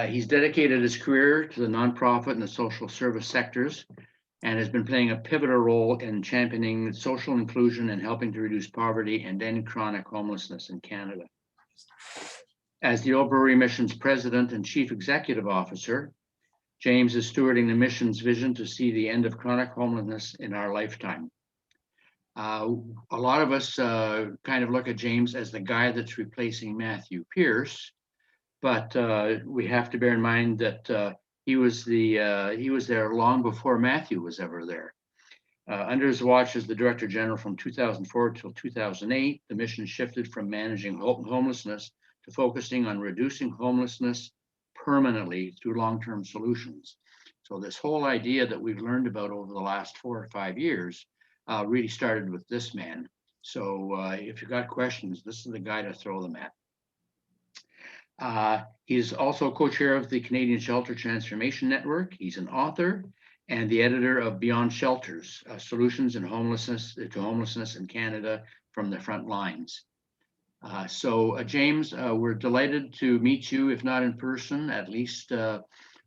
He's dedicated his career to the nonprofit and the social service sectors and has been playing a pivotal role in championing social inclusion and helping to reduce poverty and end chronic homelessness in Canada. As the Old Brewery Mission's president and chief executive officer, James is stewarding the mission's vision to see the end of chronic homelessness in our lifetime. A lot of us kind of look at James as the guy that's replacing Matthew Pierce, but we have to bear in mind that he was there long before Matthew was ever there. Under his watch as the Director General from 2004 till 2008, the mission shifted from managing homelessness to focusing on reducing homelessness permanently through long-term solutions. So this whole idea that we've learned about over the last 4 or 5 years really started with this man. So if you've got questions, this is the guy to throw them at. He's also co-chair of the Canadian Shelter Transformation Network. He's an author and the editor of Beyond Shelters, Solutions to Homelessness in Canada from the Front Lines. James, we're delighted to meet you, if not in person, at least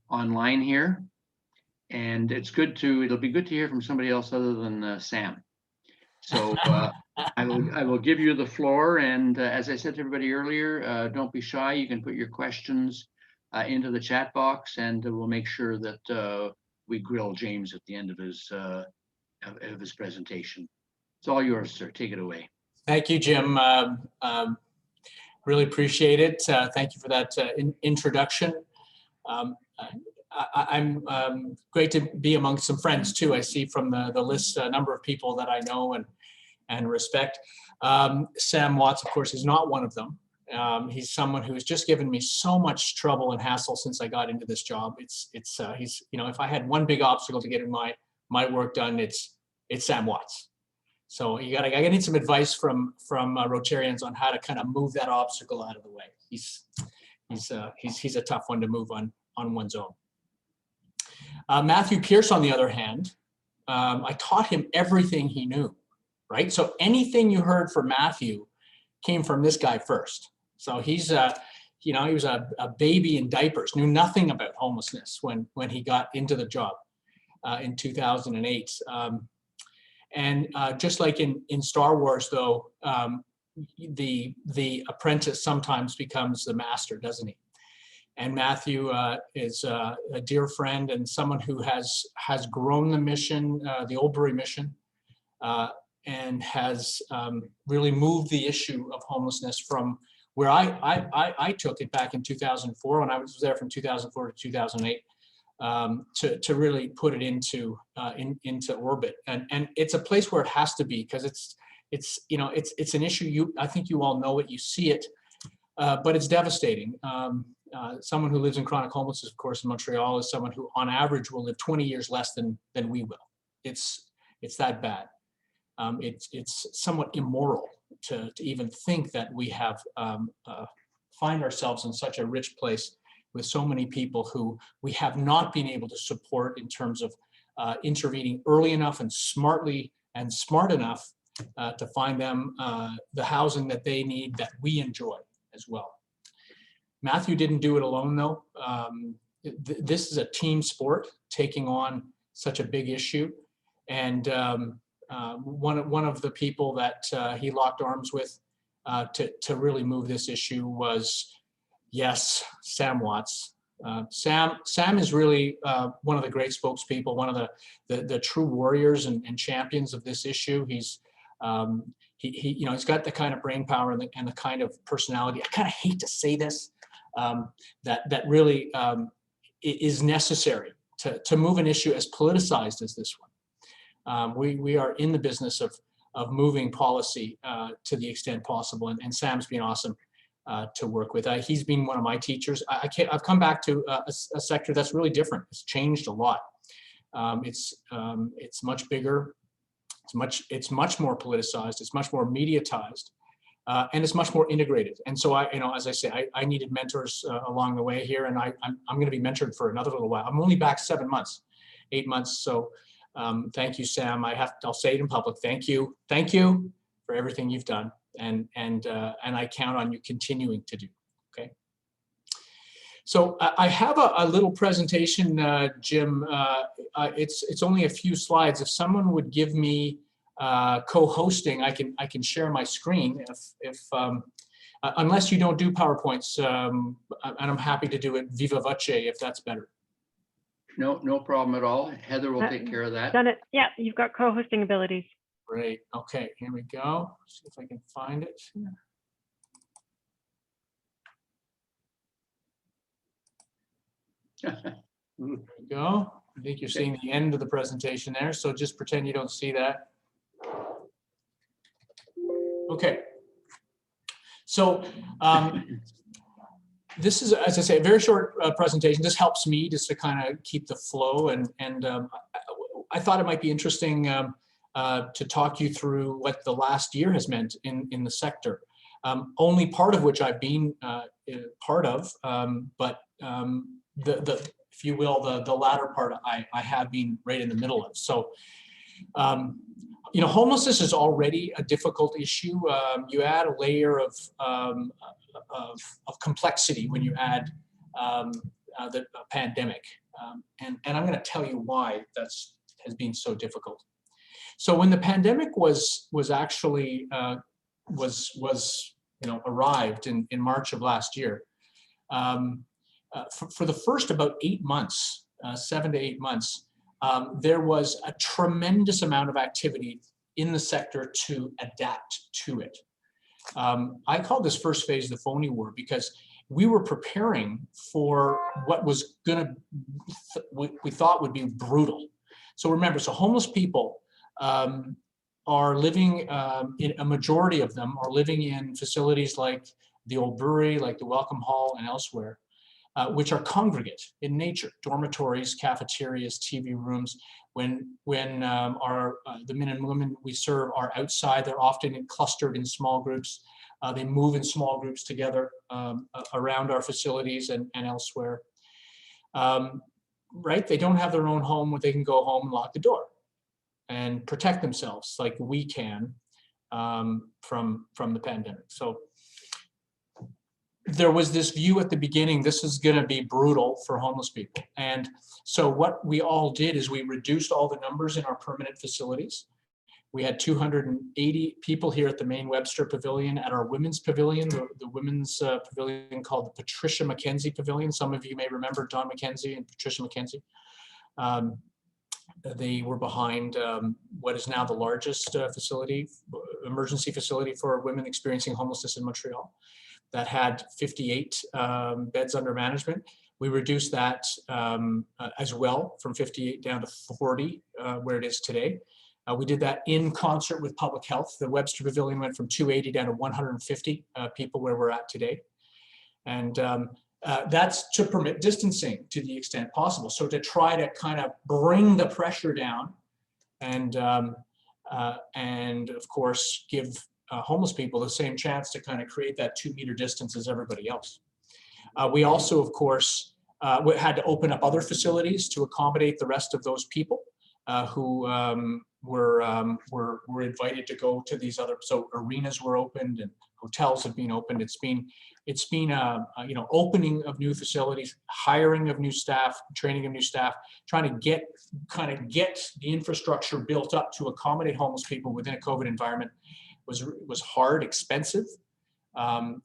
online here. And it'll be good to hear from somebody else other than Sam. So I will give you the floor. And as I said to everybody earlier, don't be shy. You can put your questions into the chat box, and we'll make sure that we grill James at the end of his presentation. It's all yours, sir. Take it away. Thank you, Jim. Really appreciate it. Thank you for that introduction. I'm great to be among some friends too. I see from the list a number of people that I know and respect. Sam Watts, of course, is not one of them. He's someone who has just given me so much trouble and hassle since I got into this job. He's if I had one big obstacle to getting my work done, it's Sam Watts. So I need some advice from Rotarians on how to kind of move that obstacle out of the way. He's a tough one to move on one's own. Matthew Pierce, on the other hand, I taught him everything he knew, right? So anything you heard from Matthew came from this guy first. So he was a baby in diapers, knew nothing about homelessness when he got into the job in 2008. And just like in Star Wars, though, the apprentice sometimes becomes the master, doesn't he? And Matthew is a dear friend and someone who has grown the mission, the Old Brewery Mission, and has really moved the issue of homelessness from where I took it back in 2004, when I was there from 2004 to 2008, to really put it into orbit. And it's a place where it has to be, because it's an issue. I think you all know it, you see it, but it's devastating. Someone who lives in chronic homelessness, of course, in Montreal, is someone who on average will live 20 years less than we will. It's that bad. It's somewhat immoral to even think that we have find ourselves in such a rich place with so many people who we have not been able to support in terms of intervening early enough and smartly and smart enough to find them the housing that they need, that we enjoy as well. Matthew didn't do it alone, though. This is a team sport, taking on such a big issue. And one of the people that he locked arms with to really move this issue was, yes, Sam Watts. Sam is really one of the great spokespeople, one of the true warriors and champions of this issue. He's got the kind of brain power and the kind of personality. I kind of hate to say this, that really is necessary to move an issue as politicized as this one. We are in the business of moving policy to the extent possible, and Sam's been awesome to work with. He's been one of my teachers. I've come back to a sector that's really different. It's changed a lot. It's much bigger. It's much more politicized. It's much more mediatized, and it's much more integrated. And so as I say, I needed mentors along the way here, and I'm going to be mentored for another little while. I'm only back 7 months, 8 months. So thank you, Sam. I'll say it in public. Thank you for everything you've done, and I count on you continuing to do. Okay. So I have a little presentation, Jim. It's only a few slides. If someone would give me co-hosting, I can share my screen. Unless you don't do PowerPoints, and I'm happy to do it viva voce if that's better. No problem at all. Heather will take care of that. Done it. Yeah, you've got co-hosting abilities. Great. Okay, here we go. See if I can find it. There we go. I think you're seeing the end of the presentation there, so just pretend you don't see that. Okay. So this is, as I say, a very short presentation. This helps me just to kind of keep the flow, and I thought it might be interesting to talk you through what the last year has meant in the sector. Only part of which I've been part of, but if you will, the latter part I have been right in the middle of. So, you know, homelessness is already a difficult issue. You add a layer of complexity when you add the pandemic, and I'm going to tell you why has been so difficult. So when the pandemic was actually arrived in March of last year. For the first about 8 months, 7 to 8 months, there was a tremendous amount of activity in the sector to adapt to it. I call this first phase the phony war because we were preparing for what was we thought would be brutal. So remember, so homeless people are living, in a majority of them are living in facilities like the Old Brewery, like the Welcome Hall and elsewhere, which are congregate in nature, dormitories, cafeterias, TV rooms. When the men and women we serve are outside, they're often clustered in small groups. They move in small groups together around our facilities and elsewhere. Right? They don't have their own home where they can go home and lock the door and protect themselves like we can from the pandemic. So there was this view at the beginning, this is going to be brutal for homeless people. And so what we all did is we reduced all the numbers in our permanent facilities. We had 280 people here at the main Webster Pavilion, at our women's pavilion, the women's pavilion called the Patricia McKenzie Pavilion. Some of you may remember Don McKenzie and Patricia McKenzie. They were behind what is now the largest emergency facility for women experiencing homelessness in Montreal, that had 58 beds under management. We reduced that as well from 58 down to 40, where it is today. We did that in concert with public health. The Webster Pavilion went from 280 down to 150 people where we're at today. And that's to permit distancing to the extent possible. So to try to kind of bring the pressure down and of course, give homeless people the same chance to kind of create that 2-meter distance as everybody else. We also, of course, had to open up other facilities to accommodate the rest of those people who were invited to go to these other. So arenas were opened and hotels have been opened. It's been you know, opening of new facilities, hiring of new staff, training of new staff, trying to kind of get the infrastructure built up to accommodate homeless people within a COVID environment. Was hard, expensive.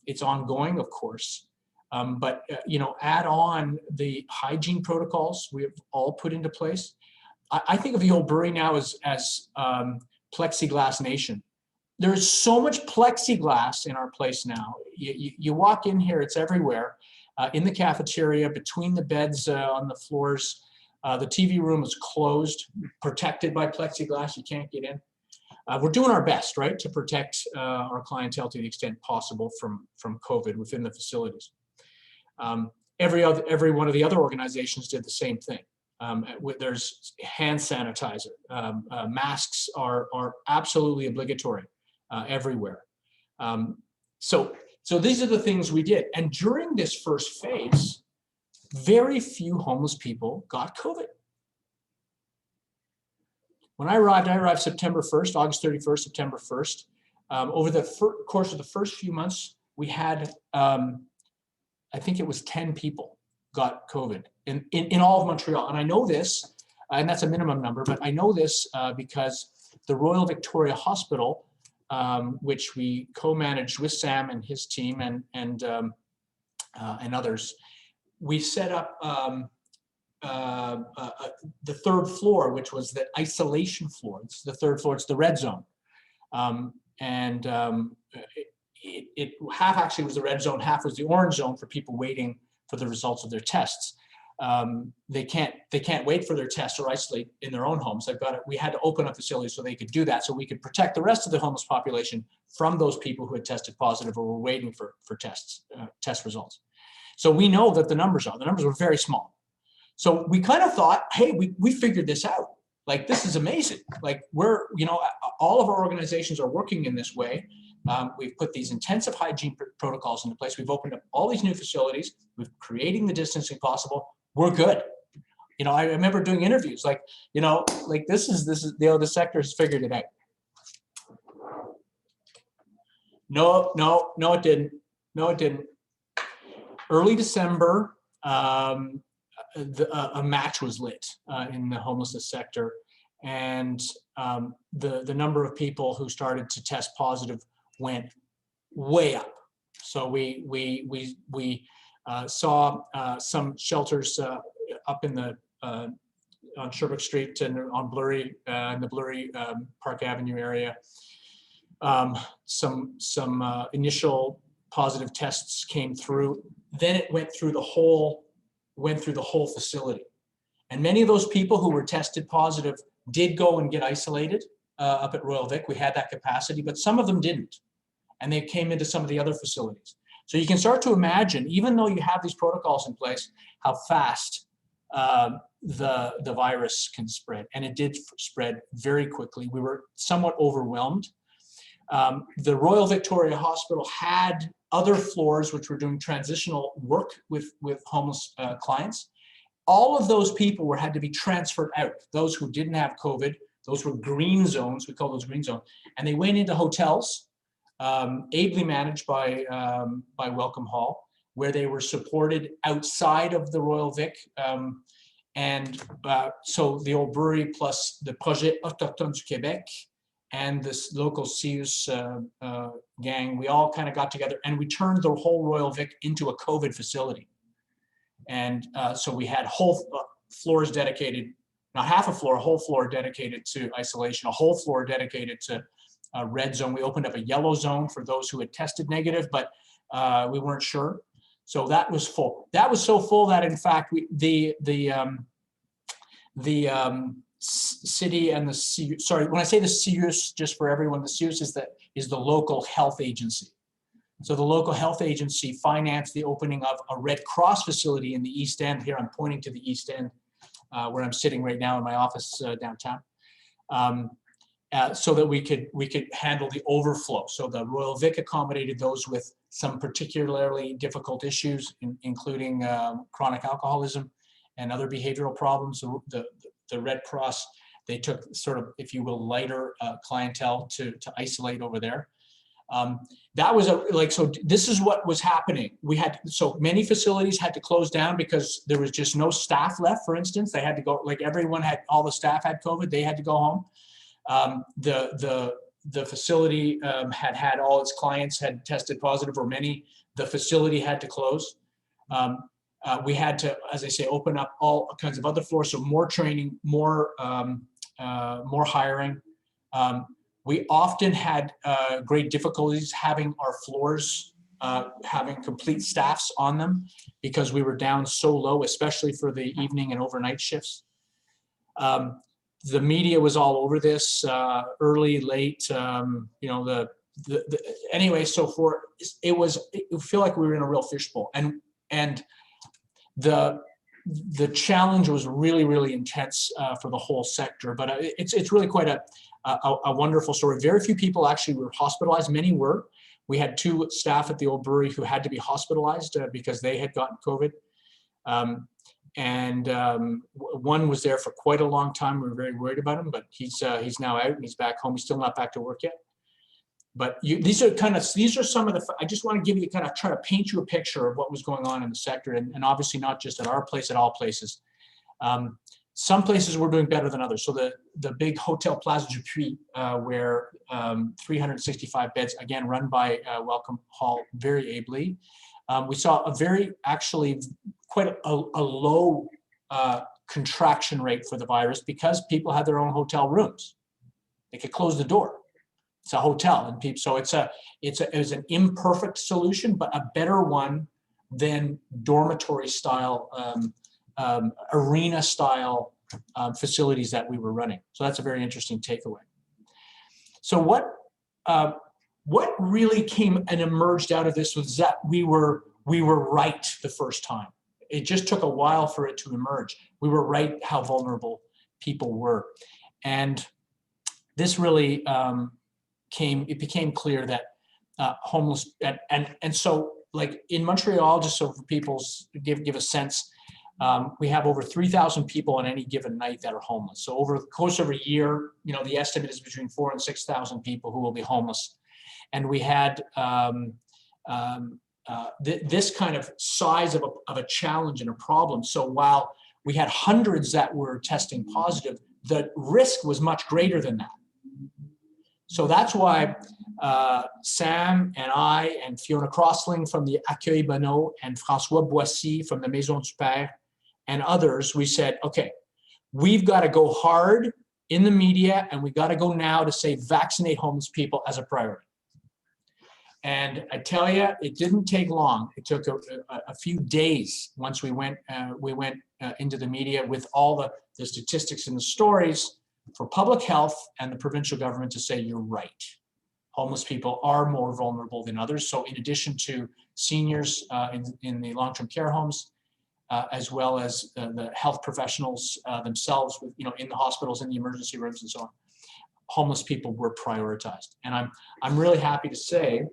It's ongoing, of course, but you know, add on the hygiene protocols we have all put into place. I think of the Old Brewery now as plexiglass nation. There is so much plexiglass in our place now. You walk in here, it's everywhere. In the cafeteria, between the beds on the floors, the TV room is closed, protected by plexiglass. You can't get in. We're doing our best, right, to protect our clientele to the extent possible from COVID within the facilities. Every one of the other organizations did the same thing. There's hand sanitizer. Masks are absolutely obligatory everywhere. So these are the things we did. And during this first phase, very few homeless people got COVID. When I arrived September 1st, August 31st, September 1st. Over the course of the first few months, we had, I think it was 10 people got COVID in all of Montreal. And I know this, and that's a minimum number, but I know this because the Royal Victoria Hospital, which we co-managed with Sam and his team and others, we set up the third floor, which was the isolation floor. It's the third floor. It's the red zone, it half actually was the red zone, half was the orange zone for people waiting for the results of their tests. They can't wait for their tests or isolate in their own homes. We had to open up facilities so they could do that, so we could protect the rest of the homeless population from those people who had tested positive or were waiting for test results. So we know that the numbers were very small. So we kind of thought, hey, we figured this out. Like, this is amazing. Like, all of our organizations are working in this way. We've put these intensive hygiene protocols into place. We've opened up all these new facilities. We're creating the distancing possible. We're good. I remember doing interviews like this is the sector has figured it out. No, it didn't. No, it didn't. Early December, a match was lit in the homelessness sector, and the number of people who started to test positive went way up. So we saw some shelters up in the on Sherbrooke Street and on Blurry in the Blurry Park Avenue area. Some initial positive tests came through. Then it went through the whole facility, and many of those people who were tested positive did go and get isolated up at Royal Vic. We had that capacity, but some of them didn't, and they came into some of the other facilities. So you can start to imagine, even though you have these protocols in place, how fast the virus can spread, and it did spread very quickly. We were somewhat overwhelmed. The Royal Victoria Hospital had other floors which were doing transitional work with homeless clients. All of those people had to be transferred out. Those who didn't have COVID, those were green zones, we call those green zones, and they went into hotels, ably managed by Welcome Hall, where they were supported outside of the Royal Vic. So the Old Brewery plus the Projet Autochtone du Québec and this local Hughes gang, we all kind of got together and we turned the whole Royal Vic into a COVID facility. And so we had whole floors dedicated, not half a floor, a whole floor dedicated to isolation, a whole floor dedicated to red zone. We opened up a yellow zone for those who had tested negative, but we weren't sure. So that was full. That was so full that, in fact, the city and when I say the CIUS, just for everyone, the CIUS is the local health agency. So the local health agency financed the opening of a Red Cross facility in the East End. Here I'm pointing to the East End, where I'm sitting right now in my office downtown, so that we could handle the overflow. So the Royal Vic accommodated those with some particularly difficult issues, including chronic alcoholism and other behavioral problems. The Red Cross, they took sort of, if you will, lighter clientele to isolate over there. That was so this is what was happening. So many facilities had to close down because there was just no staff left. For instance, they had to go, all the staff had COVID, they had to go home. The facility had all its clients had tested positive, or many. The facility had to close. We had to, as I say, open up all kinds of other floors, so more training, more hiring. We often had great difficulties having our floors having complete staffs on them because we were down so low, especially for the evening and overnight shifts. The media was all over this, early, late, anyway, so it feel like we were in a real fishbowl, and the challenge was really, really intense for the whole sector, but it's really quite a wonderful story. Very few people actually were hospitalized. Many were. We had 2 staff at the Old Brewery who had to be hospitalized because they had gotten COVID. One was there for quite a long time. We were very worried about him, but he's now out and he's back home. He's still not back to work yet. But these are some of the, I just want to give you try to paint you a picture of what was going on in the sector, and obviously not just at our place, at all places. Some places were doing better than others. So the big Hotel Place du Puy, where 365 beds, again, run by Welcome Hall very ably. We saw quite a low contraction rate for the virus because people had their own hotel rooms. They could close the door. It's a hotel, and people. So it was an imperfect solution, but a better one than dormitory style, arena style facilities that we were running. So that's a very interesting takeaway. So what really came and emerged out of this was that we were right the first time. It just took a while for it to emerge. We were right how vulnerable people were, and this really it became clear that homeless and so, like in Montreal, just so for people give a sense, we have over 3,000 people on any given night that are homeless. So over the course of a year, the estimate is between 4,000 and 6,000 people who will be homeless. And we had this kind of size of a challenge and a problem. So while we had hundreds that were testing positive, the risk was much greater than that. So that's why Sam and I and Fiona Crossling from the Accueil Bonneau and François Boissy from the Maison du Père and others, we said, okay, we've got to go hard in the media, and we got to go now to say vaccinate homeless people as a priority. And I tell you, it didn't take long. It took a few days once we went into the media with all the statistics and the stories for public health and the provincial government to say, you're right. Homeless people are more vulnerable than others. So in addition to seniors in the long-term care homes, as well as the health professionals themselves, in the hospitals, in the emergency rooms and so on, homeless people were prioritized. And I'm really happy to say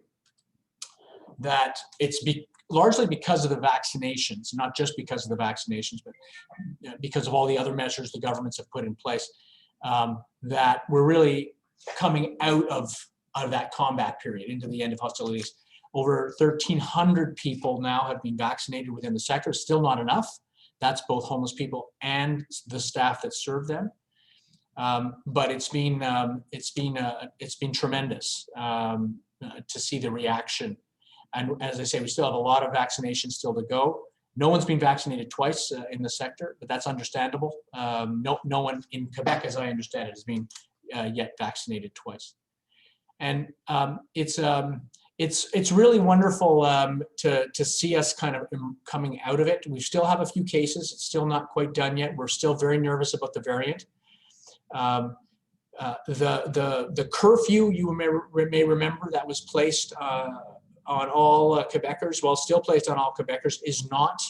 that it's largely because of the vaccinations, not just because of the vaccinations, but because of all the other measures the governments have put in place, that we're really coming out of that combat period into the end of hostilities. Over 1,300 people now have been vaccinated within the sector. Still not enough. That's both homeless people and the staff that serve them. But it's been tremendous to see the reaction. And as I say, we still have a lot of vaccinations still to go. No one's been vaccinated twice in the sector, but that's understandable. No one in Quebec, as I understand it, has been yet vaccinated twice. And it's really wonderful to see us kind of coming out of it. We still have a few cases. It's still not quite done yet. We're still very nervous about the variant. The curfew, you may remember, that was placed on all Quebecers, well, still placed on all Quebecers, is not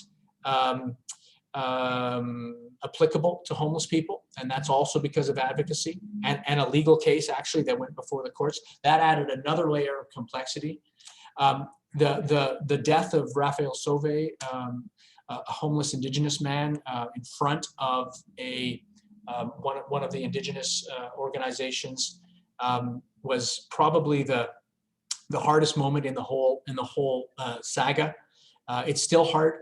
applicable to homeless people. And that's also because of advocacy and a legal case, actually, that went before the courts. That added another layer of complexity. The death of Raphael Sauvé, a homeless Indigenous man in front of one of the Indigenous organizations, was probably the hardest moment in the whole saga. It's still hard.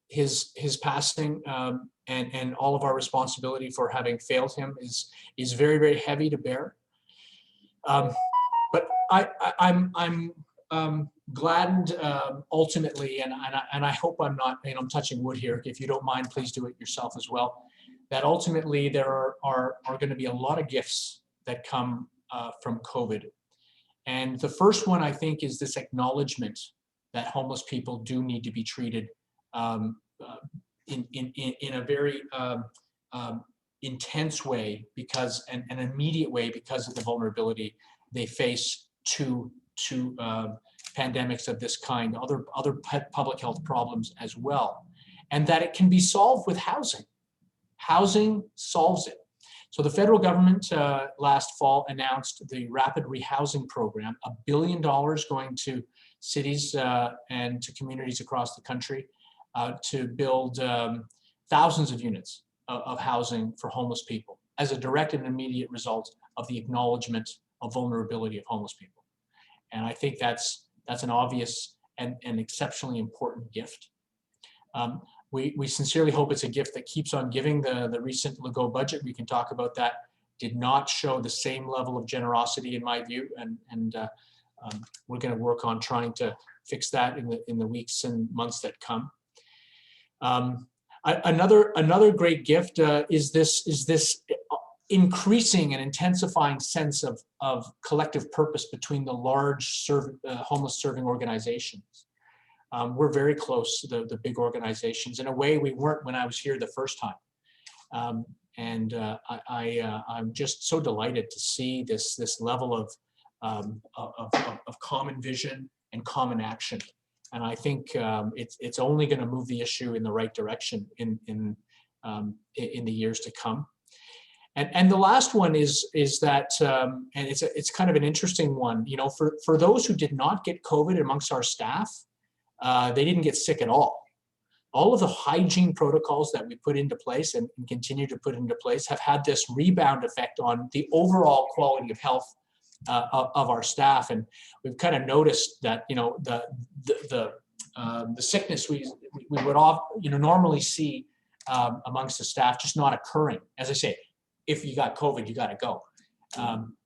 His passing and all of our responsibility for having failed him is very, very heavy to bear. But I'm gladdened ultimately, and I hope I'm not, I'm touching wood here. If you don't mind, please do it yourself as well. That ultimately there are going to be a lot of gifts that come from COVID. And the first one, I think, is this acknowledgement that homeless people do need to be treated in a very intense way, because an immediate way, because of the vulnerability they face to pandemics of this kind, other public health problems as well, and that it can be solved with housing. Housing solves it. So the federal government last fall announced the Rapid Rehousing Program, $1 billion going to cities and to communities across the country to build thousands of units of housing for homeless people as a direct and immediate result of the acknowledgement of vulnerability of homeless people. And I think that's an obvious and exceptionally important gift. We sincerely hope it's a gift that keeps on giving. The recent Legault budget, we can talk about that, did not show the same level of generosity in my view, and we're going to work on trying to fix that in the weeks and months that come. Another great gift is this increasing and intensifying sense of collective purpose between the large homeless serving organizations. We're very close to the big organizations in a way we weren't when I was here the first time. I'm just so delighted to see this level of common vision and common action. And I think it's only going to move the issue in the right direction in the years to come. And the last one is that, and it's kind of an interesting one. You know, for those who did not get COVID amongst our staff, they didn't get sick at all. All of the hygiene protocols that we put into place and continue to put into place have had this rebound effect on the overall quality of health of our staff. And we've kind of noticed that, you know, the sickness we would normally see amongst the staff just not occurring. As I say, if you got COVID, you got to go.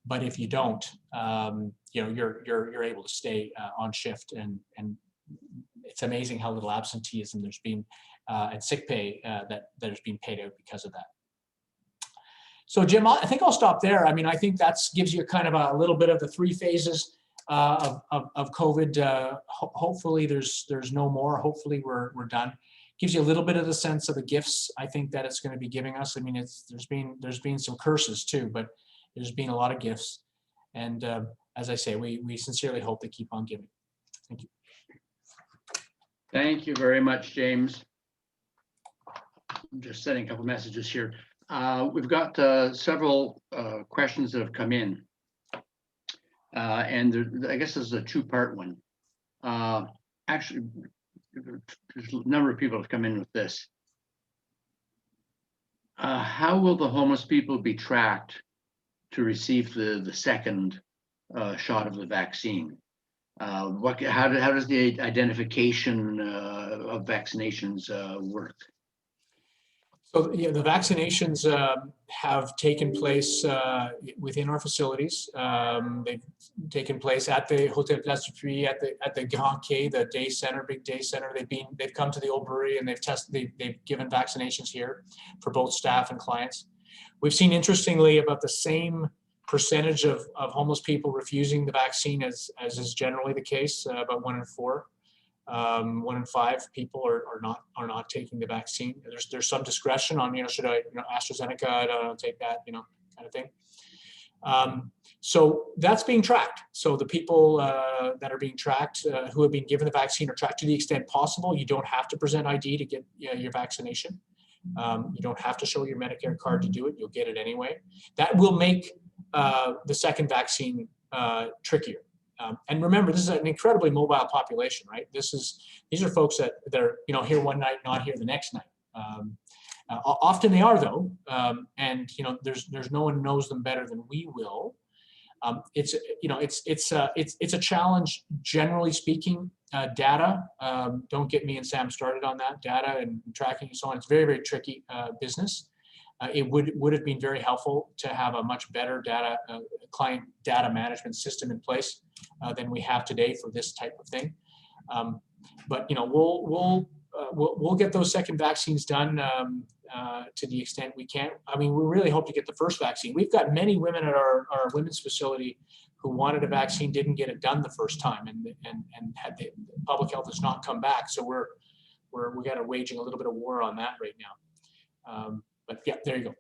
But if you don't, you know, you're able to stay on shift, and it's amazing how little absenteeism there's been and sick pay that has been paid out because of that. So Jim, I think I'll stop there. I mean, I think that gives you kind of a little bit of the three phases of COVID. Hopefully there's no more. Hopefully we're done. Gives you a little bit of the sense of the gifts I think that it's going to be giving us. I mean, there's been some curses too, but there's been a lot of gifts. And as I say, we sincerely hope they keep on giving. Thank you. Thank you very much, James. I'm just sending a couple messages here. We've got several questions that have come in. And I guess this is a two-part one. Actually, there's a number of people have come in with this. How will the homeless people be tracked to receive the second shot of the vaccine? How does the identification of vaccinations work? So yeah, the vaccinations have taken place within our facilities. They've taken place at the Hotel Place du Puy, at the Grand Quai, the day center, big day center. They've come to the Old Brewery and they've given vaccinations here for both staff and clients. We've seen, interestingly, about the same percentage of homeless people refusing the vaccine as is generally the case. About 1 in 4. 1 in 5 people are not taking the vaccine. There's some discretion on, you know, should I, you know, AstraZeneca, I don't take that, you know, kind of thing. So that's being tracked. So the people that are being tracked, who have been given the vaccine, are tracked to the extent possible. You don't have to present ID to get your vaccination. You don't have to show your Medicare card to do it. You'll get it anyway. That will make the second vaccine trickier. And remember, this is an incredibly mobile population, right? These are folks that are, you know, here one night, not here the next night. Often they are, though, and you know, there's no one knows them better than we will. It's a challenge, generally speaking. Data, don't get me and Sam started on that. Data and tracking and so on. It's very, very tricky business. It would have been very helpful to have a much better client data management system in place than we have today for this type of thing. But you know, we'll get those second vaccines done to the extent we can. I mean, we really hope to get the first vaccine. We've got many women at our women's facility who wanted a vaccine, didn't get it done the first time, and had the public health has not come back. So we're kind of waging a little bit of war on that right now. But yeah, there you go.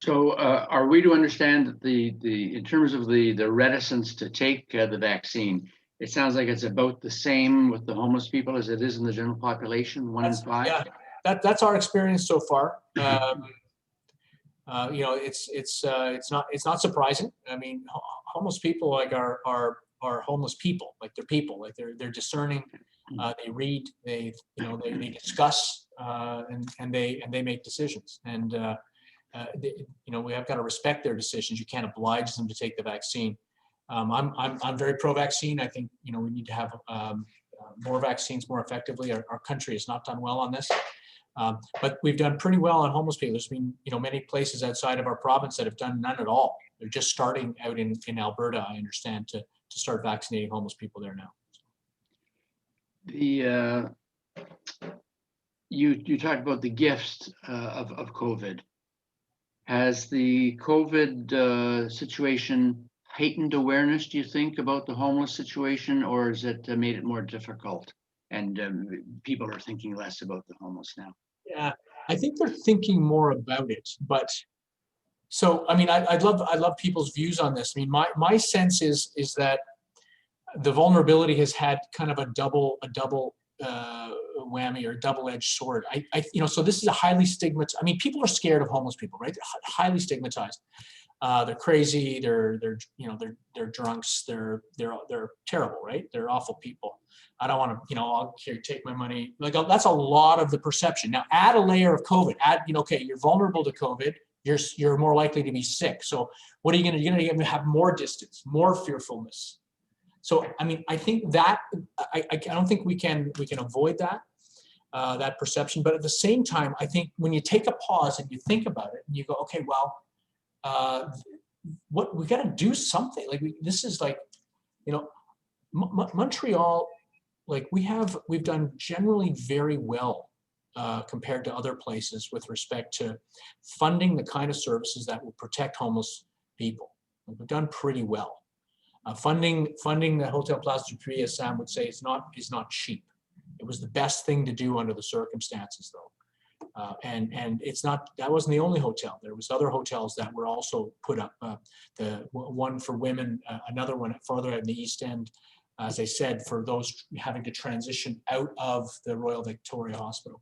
So are we to understand that in terms of the reticence to take the vaccine, it sounds like it's about the same with the homeless people as it is in the general population, 1 in 5? Yeah, that's our experience so far. You know, it's not surprising. I mean, homeless people like are homeless people, like they're people, like they're discerning. They read, they discuss, and they make decisions. And we have got to respect their decisions. You can't oblige them to take the vaccine. I'm very pro-vaccine. I think we need to have more vaccines more effectively. Our country has not done well on this, but we've done pretty well on homeless people. There's been many places outside of our province that have done none at all. They're just starting out in Alberta, I understand, to start vaccinating homeless people there now. You talked about the gifts of COVID. Has the COVID situation heightened awareness, do you think, about the homeless situation, or has it made it more difficult and people are thinking less about the homeless now? Yeah, I think they're thinking more about it, but so I mean, I love people's views on this. I mean, my sense is that the vulnerability has had kind of a double whammy or double-edged sword. So this is a highly stigmatized. I mean, people are scared of homeless people, right? They're highly stigmatized. They're crazy. They're drunks. They're terrible, right? They're awful people. I don't want to, I'll take my money. Like that's a lot of the perception. Now add a layer of COVID. Okay, you're vulnerable to COVID. You're more likely to be sick. So what are you going to do? You're going to have more distance, more fearfulness. So I mean, I think that I don't think we can avoid that perception. But at the same time, I think when you take a pause and you think about it and you go, okay, well, what we got to do something. Like this is like, Montreal, like we've done generally very well compared to other places with respect to funding the kind of services that will protect homeless people. We've done pretty well. Funding the Hotel Place du Puy, as Sam would say, is not cheap. It was the best thing to do under the circumstances, though. And it's not, that wasn't the only hotel. There was other hotels that were also put up. The one for women, another one further in the East End, as I said, for those having to transition out of the Royal Victoria Hospital.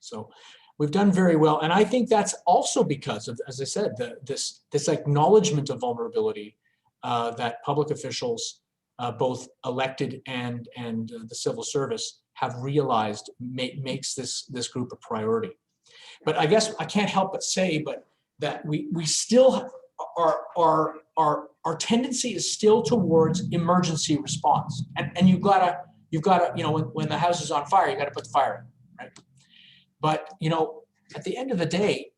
So we've done very well. And I think that's also because of, as I said, this acknowledgement of vulnerability that public officials, both elected and the civil service, have realized makes this group a priority. But I guess I can't help but say, that we still our tendency is still towards emergency response, and you've got to when the house is on fire, you got to put the fire in, right? But at the end of the day,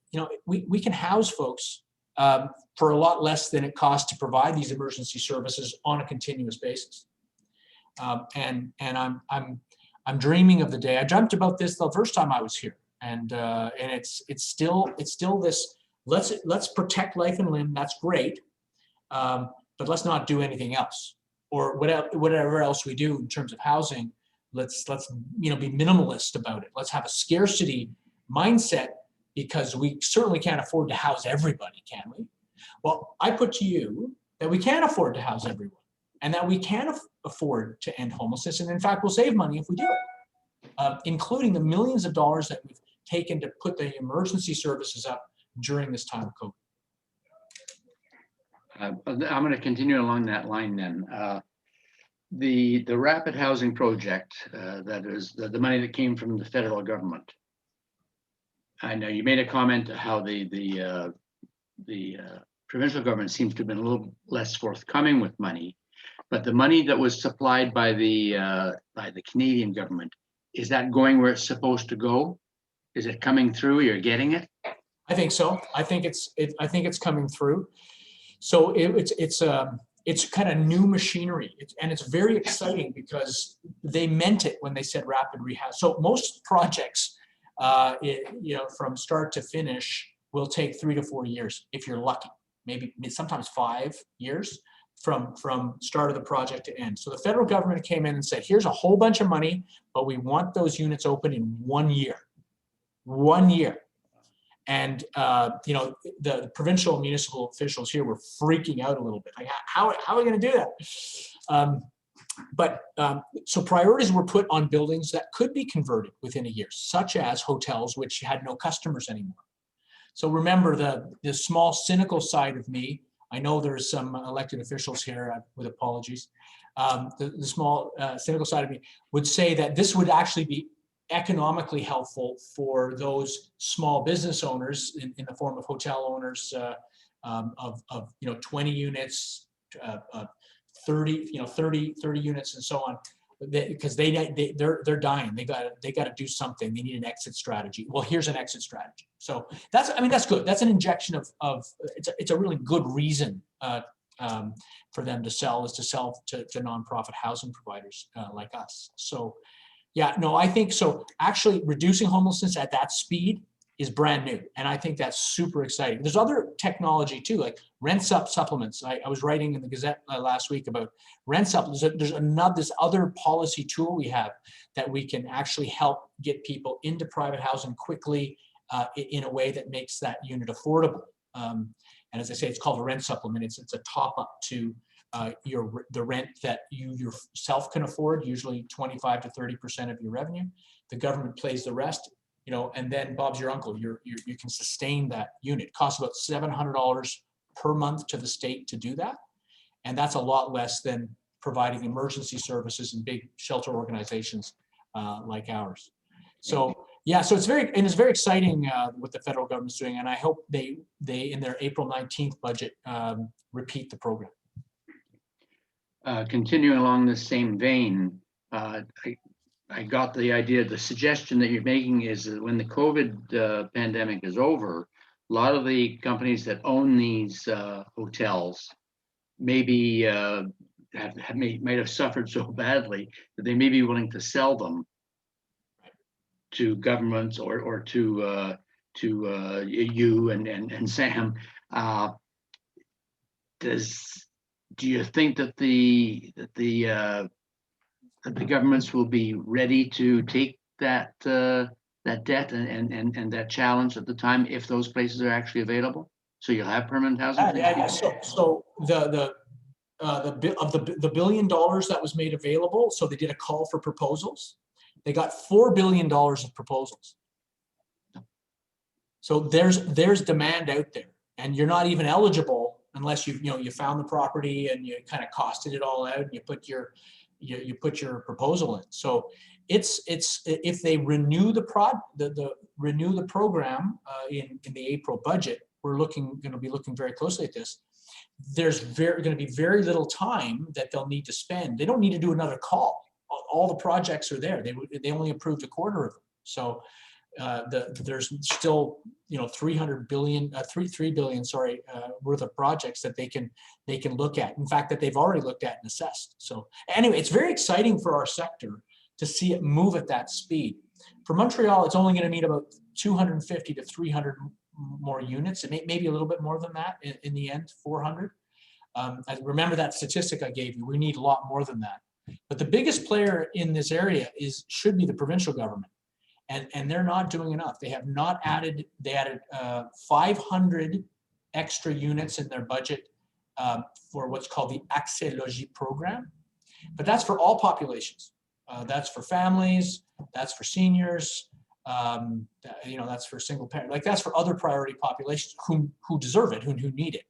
we can house folks for a lot less than it costs to provide these emergency services on a continuous basis. And I'm dreaming of the day. I dreamt about this the first time I was here, and it's still this. Let's protect life and limb. That's great, but let's not do anything else, or whatever else we do in terms of housing. Let's be minimalist about it. Let's have a scarcity mindset, because we certainly can't afford to house everybody, can we? Well, I put to you that we can afford to house everyone, and that we can afford to end homelessness. And in fact, we'll save money if we do it, including the millions of dollars that we've taken to put the emergency services up during this time of COVID. I'm going to continue along that line then. The rapid housing project, that is the money that came from the federal government. I know you made a comment how the provincial government seems to have been a little less forthcoming with money, but the money that was supplied by the Canadian government, is that going where it's supposed to go? Is it coming through? You're getting it? I think so. I think it's coming through. So it's kind of new machinery, and it's very exciting because they meant it when they said rapid rehab. So most projects, from start to finish, will take 3 to 4 years if you're lucky. Maybe sometimes 5 years from start of the project to end. So the federal government came in and said, here's a whole bunch of money, but we want those units open in 1 year. 1 year. And the provincial and municipal officials here were freaking out a little bit. Like, how are we going to do that? So priorities were put on buildings that could be converted within a year, such as hotels which had no customers anymore. So remember the small cynical side of me. I know there's some elected officials here, with apologies. The small cynical side of me would say that this would actually be economically helpful for those small business owners in the form of hotel owners of 20 units, 30 units and so on, because they're dying. They got to do something. They need an exit strategy. Well, here's an exit strategy. So that's good. That's an injection of it's a really good reason for them to sell to nonprofit housing providers like us. So yeah, no, I think so. Actually, reducing homelessness at that speed is brand new, and I think that's super exciting. There's other technology too, like rent supplements. I was writing in the Gazette last week about rent supplements. There's this other policy tool we have that we can actually help get people into private housing quickly in a way that makes that unit affordable. And as I say, it's called a rent supplement. It's a top up to the rent that you yourself can afford, usually 25 to 30% of your revenue. The government pays the rest. And then Bob's your uncle. You can sustain that unit. It costs about $700 per month to the state to do that, and that's a lot less than providing emergency services in big shelter organizations like ours. So yeah, so it's very exciting what the federal government's doing, and I hope they in their April 19th budget repeat the program. Continuing along the same vein, I got the idea, the suggestion that you're making is that when the COVID pandemic is over, a lot of the companies that own these hotels maybe might have suffered so badly that they may be willing to sell them to governments or to you and Sam. Do you think that the governments will be ready to take that debt and that challenge at the time if those places are actually available? So you'll have permanent housing. Yeah. So the $1 billion that was made available, so they did a call for proposals. They got $4 billion of proposals. So there's demand out there, and you're not even eligible unless you found the property and you kind of costed it all out and you put your proposal in. So it's if they renew the program in the April budget, we're going to be looking very closely at this. There's going to be very little time that they'll need to spend. They don't need to do another call. All the projects are there. They only approved a quarter of them. So there's still $3 billion worth of projects that they can look at. In fact, that they've already looked at and assessed. So anyway, it's very exciting for our sector to see it move at that speed. For Montreal, it's only going to need about 250 to 300 more units. It may be a little bit more than that in the end, 400. I remember that statistic I gave you. We need a lot more than that. But the biggest player in this area should be the provincial government. And they're not doing enough. They have not added, 500 extra units in their budget for what's called the Accès Logis program. But that's for all populations. That's for families, that's for seniors, that's for single parent, like that's for other priority populations who deserve it, who need it.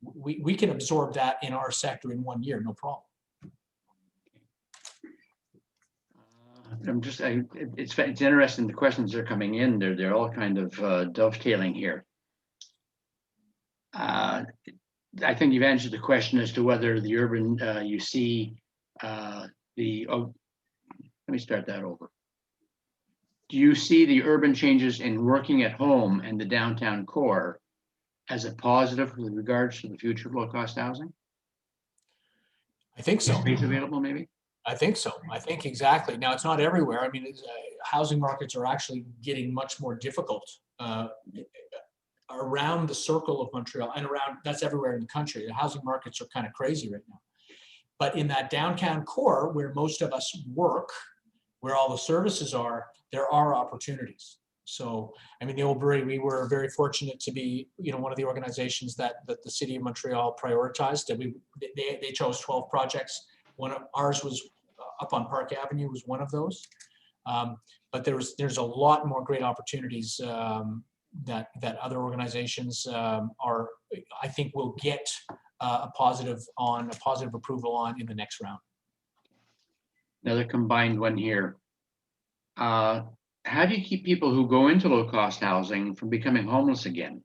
We can absorb that in our sector in 1 year, no problem. It's interesting, the questions are coming in, they're all kind of dovetailing here. I think you've answered the question as to whether the urban, you see let me start that over. Do you see the urban changes in working at home and the downtown core as a positive with regards to the future of low-cost housing? I think so. Space available, maybe? I think so. I think exactly. Now, it's not everywhere. I mean, housing markets are actually getting much more difficult around the circle of Montreal and that's everywhere in the country. The housing markets are kind of crazy right now. But in that downtown core where most of us work, where all the services are, there are opportunities. So, I mean, the Old Brewery, we were very fortunate to be, one of the organizations that the city of Montreal prioritized. They chose 12 projects. One of ours was up on Park Avenue, was one of those. But there's a lot more great opportunities that other organizations I think will get a positive approval on in the next round. Another combined one here. how do you keep people who go into low-cost housing from becoming homeless again?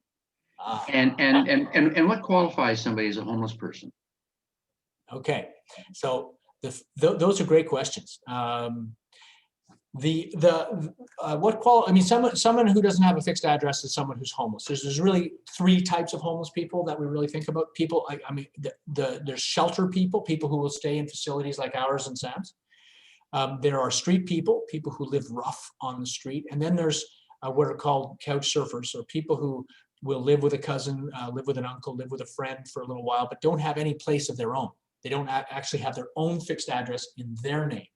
Ah, And what qualifies somebody as a homeless person? okay, so those are great questions. I mean, someone who doesn't have a fixed address is someone who's homeless. There's really three types of homeless people that we really think about. People, I mean, there's shelter people who will stay in facilities like ours and Sam's. There are street people who live rough on the street, and then there's what are called couch surfers, or people who will live with a cousin, live with an uncle, live with a friend for a little while, but don't have any place of their own. They don't actually have their own fixed address in their name.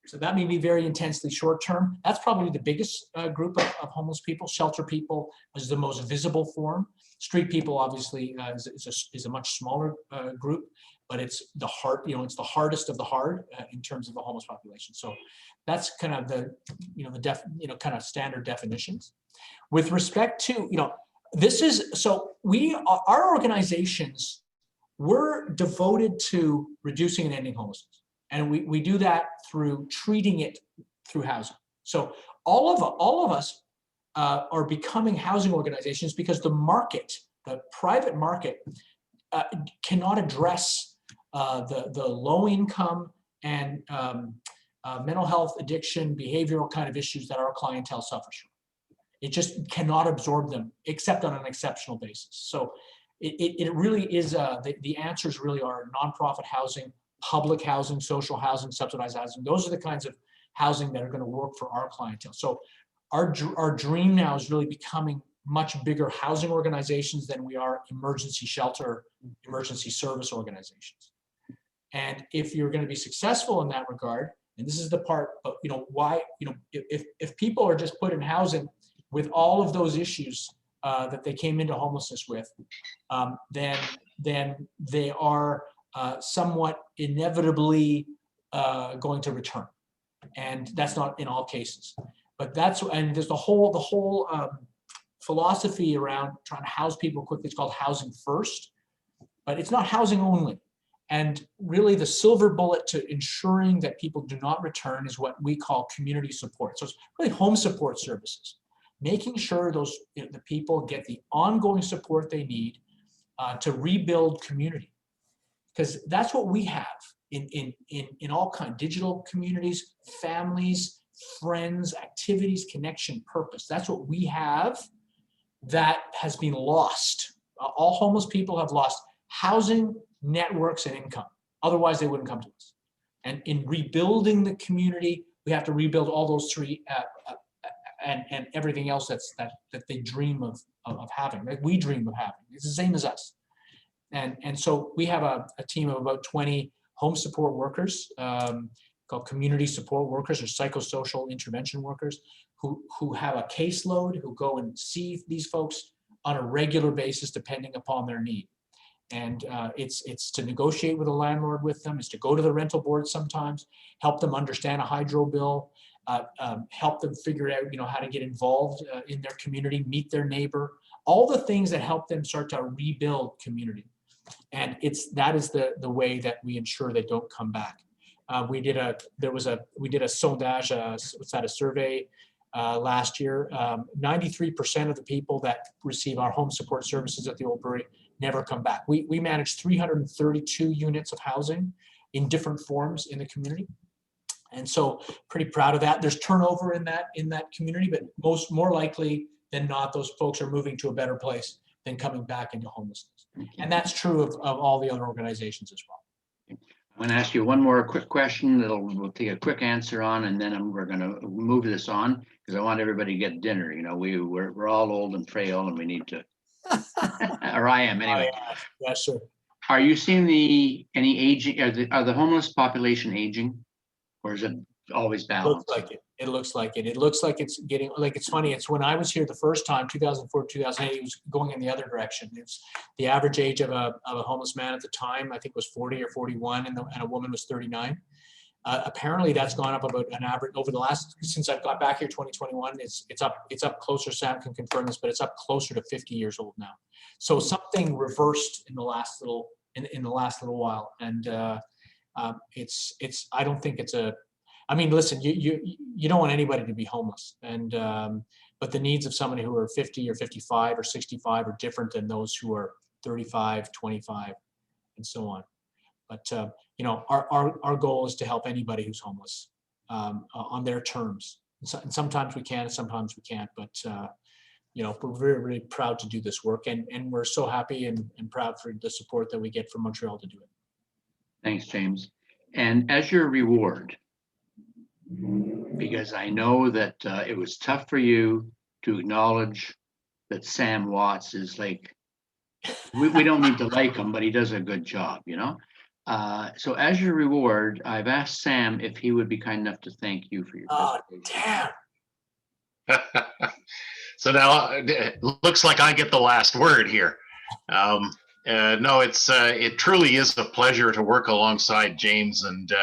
So that may be very intensely short term. That's probably the biggest group of homeless people. Shelter people is the most visible form. Street people obviously is a much smaller group, but it's the it's the hardest of the hard in terms of the homeless population. So that's kind of the kind of standard definitions. With respect to our organizations, we're devoted to reducing and ending homelessness. And we do that through treating it through housing. So all of us are becoming housing organizations because the private market, cannot address the low income and mental health, addiction, behavioral kind of issues that our clientele suffers from. It just cannot absorb them except on an exceptional basis. So it really is, the answers really are nonprofit housing, public housing, social housing, subsidized housing. Those are the kinds of housing that are going to work for our clientele. So our dream now is really becoming much bigger housing organizations than we are emergency shelter, emergency service organizations. And if you're going to be successful in that regard, and this is the part of, why, if people are just put in housing with all of those issues that they came into homelessness with, then they are somewhat inevitably going to return, and that's not in all cases. But there's the whole philosophy around trying to house people quickly. It's called housing first, but it's not housing only. And really, the silver bullet to ensuring that people do not return is what we call community support. So it's really home support services, making sure the people get the ongoing support they need to rebuild community. Because that's what we have in all kinds of digital communities, families, friends, activities, connection, purpose. That's what we have that has been lost. All homeless people have lost housing, networks, and income. Otherwise, they wouldn't come to us. And in rebuilding the community, we have to rebuild all those three and everything else that they dream of having, that we dream of having. It's the same as us. And so we have a team of about 20 home support workers called community support workers or psychosocial intervention workers who have a caseload, who go and see these folks on a regular basis depending upon their need. And it's to negotiate with a landlord with them, it's to go to the rental board sometimes, help them understand a hydro bill, help them figure out how to get involved in their community, meet their neighbor, all the things that help them start to rebuild community. And that is the way that we ensure they don't come back. We did a sondage, a survey last year. 93% of the people that receive our home support services at the Old Brewery never come back. We manage 332 units of housing in different forms in the community. And so pretty proud of that. There's turnover in that community, but more likely than not, those folks are moving to a better place than coming back into homelessness. And that's true of all the other organizations as well. I'm going to ask you one more quick question that we'll take a quick answer on, and then we're going to move this on because I want everybody to get dinner. We're all old and frail, and we need to. Or I am anyway. Yeah, sure. Are you seeing any aging? Are the homeless population aging, or is it always balanced? It looks like it. It looks like it's getting, it's funny. It's when I was here the first time, 2004, 2008, it was going in the other direction. It's the average age of a homeless man at the time, I think, was 40 or 41, and a woman was 39. Apparently that's gone up about an average over the since I've got back here 2021, it's up closer. Sam can confirm this, but it's up closer to 50 years old now. So something reversed in the last little while. And I don't think I mean, listen, you don't want anybody to be homeless, and but the needs of someone who are 50 or 55 or 65 are different than those who are 35, 25, and so on. But you know, our goal is to help anybody who's homeless on their terms. And sometimes we can, sometimes we can't. But you know, we're very, really proud to do this work, and we're so happy and proud for the support that we get from Montreal to do it. Thanks, James. And as your reward, because I know that it was tough for you to acknowledge that Sam Watts is like, we don't need to like him, but he does a good job, you know? So as your reward, I've asked Sam if he would be kind enough to thank you for your Oh, presentation. damn. So now it looks like I get the last word here. No, it truly is a pleasure to work alongside James, and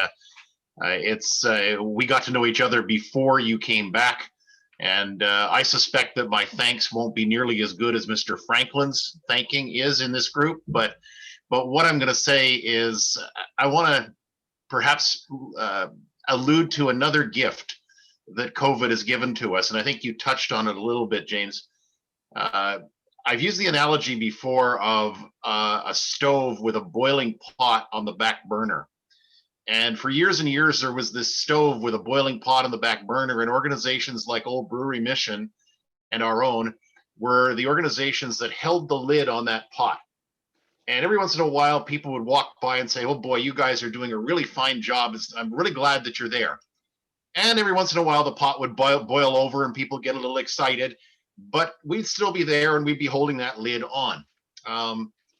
we got to know each other before you came back, and I suspect that my thanks won't be nearly as good as Mr. Franklin's thanking is in this group. But what I'm going to say is I want to perhaps allude to another gift that COVID has given to us, and I think you touched on it a little bit, James. I've used the analogy before of a stove with a boiling pot on the back burner. And for years and years, there was this stove with a boiling pot on the back burner, and organizations like Old Brewery Mission and our own were the organizations that held the lid on that pot. And every once in a while, people would walk by and say, "Oh boy, you guys are doing a really fine job. I'm really glad that you're there." And every once in a while, the pot would boil over and people get a little excited, but we'd still be there and we'd be holding that lid on.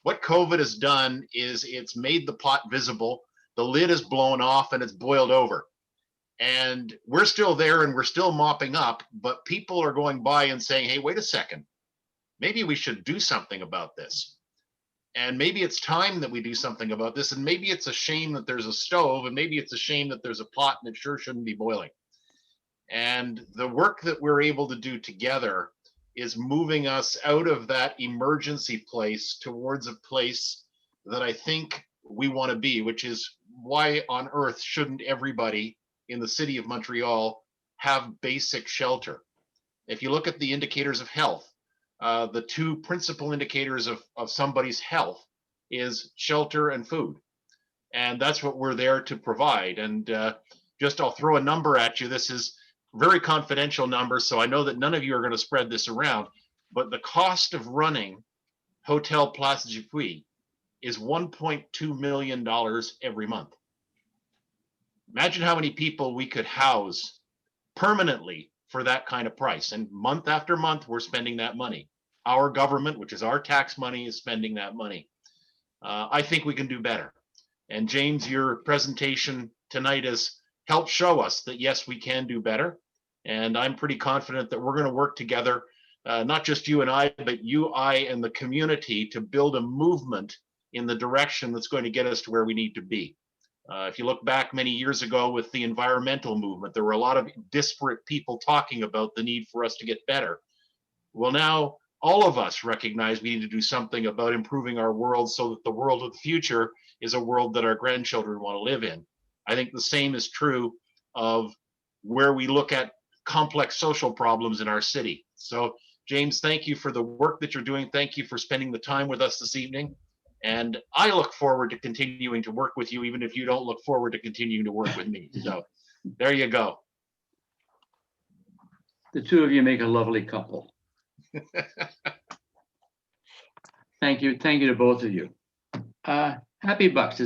What COVID has done is it's made the pot visible. The lid is blown off and it's boiled over. And we're still there and we're still mopping up, but people are going by and saying, "Hey, wait a second. Maybe we should do something about this. And maybe it's time that we do something about this. And maybe it's a shame that there's a stove, and maybe it's a shame that there's a pot and it sure shouldn't be boiling." And the work that we're able to do together is moving us out of that emergency place towards a place that I think we want to be, which is why on earth shouldn't everybody in the city of Montreal have basic shelter? If you look at the indicators of health, the two principal indicators of somebody's health is shelter and food. And that's what we're there to provide. And just I'll throw a number at you. This is very confidential number, so I know that none of you are going to spread this around, but the cost of running Hotel Place Dupuis is $1.2 million every month. Imagine how many people we could house permanently for that kind of price. And month after month, we're spending that money. Our government, which is our tax money, is spending that money. I think we can do better. And James, your presentation tonight has helped show us that, yes, we can do better. And I'm pretty confident that we're going to work together, not just you and I, but you, I, and the community to build a movement in the direction that's going to get us to where we need to be. If you look back many years ago with the environmental movement, there were a lot of disparate people talking about the need for us to get better. Well, now all of us recognize we need to do something about improving our world so that the world of the future is a world that our grandchildren want to live in. I think the same is true of where we look at complex social problems in our city. So, James, thank you for the work that you're doing. Thank you for spending the time with us this evening. And I look forward to continuing to work with you, even if you don't look forward to continuing to work with me. So there you go. The two of you make a lovely couple. Thank you. Thank you to both of you. Happy Bucks.